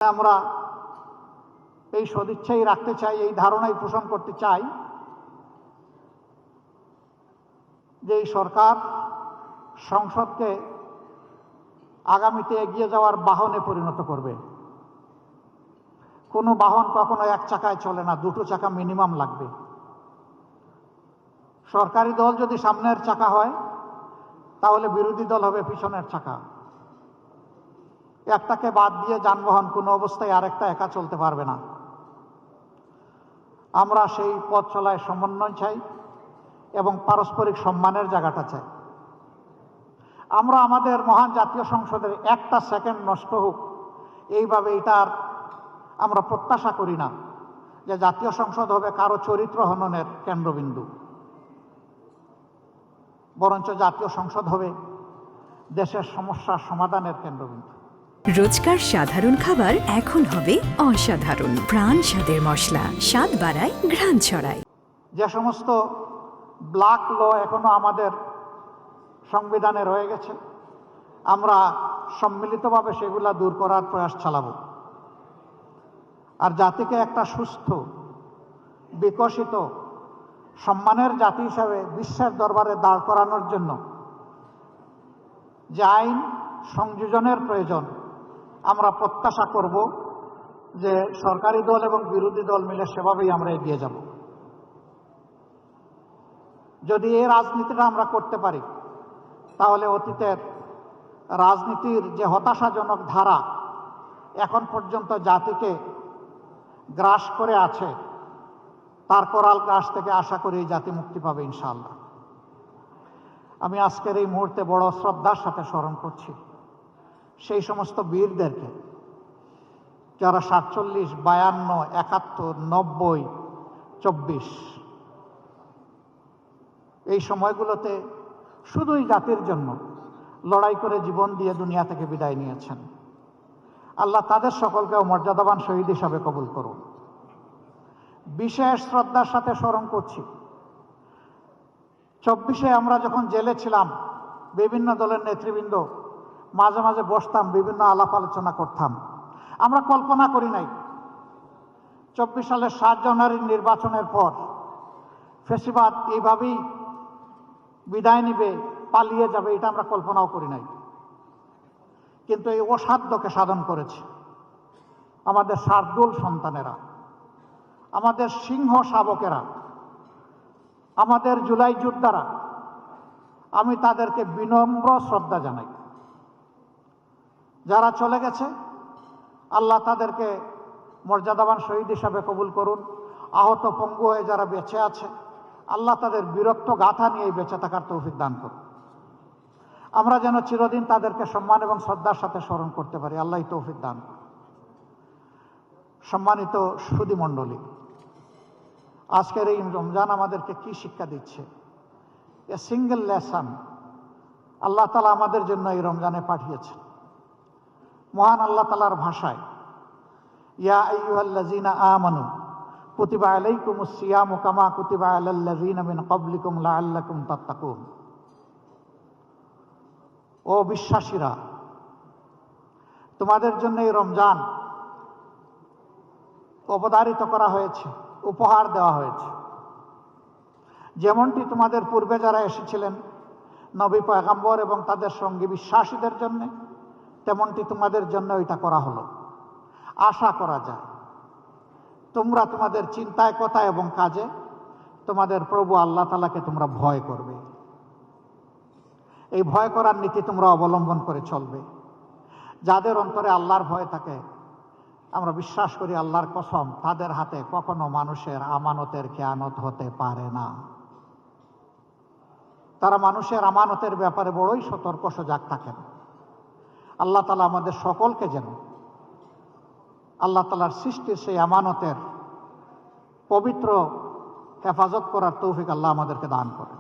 আমরা এই সদিচ্ছাই রাখতে চাই, এই ধারণাই পোষণ করতে চাই যে এই সরকার সংসদকে আগামীতে এগিয়ে যাওয়ার বাহনে পরিণত করবে। কোনো বাহন কখনো এক চাকায় চলে না, দুটো চাকা মিনিমাম লাগবে। সরকারি দল যদি সামনের চাকা হয় তাহলে বিরোধী দল হবে পিছনের চাকা। একটাকে বাদ দিয়ে যানবাহন কোনো অবস্থায় আরেকটা একা চলতে পারবে না। আমরা সেই পথ চলায় সমন্বয় চাই এবং পারস্পরিক সম্মানের জায়গাটা চাই। আমরা আমাদের মহান জাতীয় সংসদের একটা সেকেন্ড নষ্ট হোক এইভাবে এটার আমরা প্রত্যাশা করি না যে জাতীয় সংসদ হবে কারো চরিত্র হননের কেন্দ্রবিন্দু, বরঞ্চ জাতীয় সংসদ হবে দেশের সমস্যার সমাধানের কেন্দ্রবিন্দু। রোজকার সাধারণ খাবার এখন হবে অসাধারণ। প্রাণ স্বাদের মশলা, স্বাদ বাড়ায়, ঘ্রাণ ছড়ায়। যে সমস্ত ব্ল্যাক ল এখনো আমাদের সংবিধানে রয়ে গেছে, আমরা সম্মিলিতভাবে সেগুলা দূর করার প্রয়াস চালাব। আর জাতিকে একটা সুস্থ, বিকশিত, সম্মানের জাতি হিসাবে বিশ্বের দরবারে দাঁড় করানোর জন্য যে আইন সংযোজনের প্রয়োজন, আমরা প্রত্যাশা করব যে সরকারি দল এবং বিরোধী দল মিলে সেভাবেই আমরা এগিয়ে যাব। যদি এই রাজনীতিটা আমরা করতে পারি তাহলে অতীতের রাজনীতির যে হতাশাজনক ধারা এখন পর্যন্ত জাতিকে গ্রাস করে আছে, তার করাল গ্রাস থেকে আশা করি এই জাতি মুক্তি পাবে ইনশাআল্লাহ। আমি আজকের এই মুহূর্তে বড় শ্রদ্ধার সাথে স্মরণ করছি সেই সমস্ত বীরদেরকে যারা 47, 52, 71, 90, 24 এই সময়গুলোতে শুধুই জাতির জন্য লড়াই করে জীবন দিয়ে দুনিয়া থেকে বিদায় নিয়েছেন। আল্লাহ তাদের সকলকেও মর্যাদাবান শহীদ হিসাবে কবুল করুন। বিশেষ শ্রদ্ধার সাথে স্মরণ করছি 24-এ আমরা যখন জেলে ছিলাম, বিভিন্ন দলের নেতৃবৃন্দ মাঝে মাঝে বসতাম, বিভিন্ন আলাপ আলোচনা করতাম। আমরা কল্পনা করি নাই 24 সালের 7 জানুয়ারির নির্বাচনের পর ফ্যাসিবাদ এইভাবেই বিদায় নিবে, পালিয়ে যাবে, এটা আমরা কল্পনাও করি নাই। কিন্তু এই অসাধ্যকে সাধন করেছে আমাদের শার্দুল সন্তানেরা, আমাদের সিংহ শাবকেরা, আমাদের জুলাই যোদ্ধারা। আমি তাদেরকে বিনম্র শ্রদ্ধা জানাই। যারা চলে গেছে আল্লাহ তাদেরকে মর্যাদাবান শহীদ হিসাবে কবুল করুন। আহত পঙ্গু হয়ে যারা বেঁচে আছে আল্লাহ তাদের বীরত্ব গাথা নিয়ে বেঁচে থাকার তৌফিক দান করুন। আমরা যেন চিরদিন তাদেরকে সম্মান এবং শ্রদ্ধার সাথে স্মরণ করতে পারি, আল্লাহ তৌফিক দান করুন। সম্মানিত সুধী মণ্ডলী, আজকের এই রমজান আমাদেরকে কি শিক্ষা দিচ্ছে? এ সিঙ্গেল লেসন আল্লাহ তাআলা আমাদের জন্য এই রমজানে পাঠিয়েছেন। মহান আল্লাহ তাআলার ভাষায়, ইয়া আইয়ুহাল্লাযীনা আমানু কুতিবা আলাইকুমুস সিয়ামু কামা কুতিবা আলাল্লাযীনা মিন ক্বাবলিকুম লাআল্লাকুম তাত্তাকুন। ও বিশ্বাসীরা, তোমাদের জন্য এই রমজান অবধারিত করা হয়েছে, উপহার দেওয়া হয়েছে। যেমনটি তোমাদের পূর্বে যারা এসেছিলেন নবী পয়গম্বর এবং তাদের সঙ্গী বিশ্বাসীদের জন্য, তেমনটি তোমাদের জন্য এটা করা হলো। আশা করা যায় তোমরা তোমাদের চিন্তায়, কথা এবং কাজে তোমাদের প্রভু আল্লাহ তাআলাকে তোমরা ভয় করবে। এই ভয় করার নীতি তোমরা অবলম্বন করে চলবে। যাদের অন্তরে আল্লাহর ভয় থাকে, আমরা বিশ্বাস করি আল্লাহর কসম, তাদের হাতে কখনো মানুষের আমানতের খেয়ানত হতে পারে না। তারা মানুষের আমানতের ব্যাপারে বড়ই সতর্ক সজাগ থাকেন। আল্লাহ তাআলা আমাদের সকলকে যেন আল্লাহ তাআলার সৃষ্টির সেই আমানতের পবিত্র হেফাজত করার তৌফিক আল্লাহ আমাদেরকে দান করেন।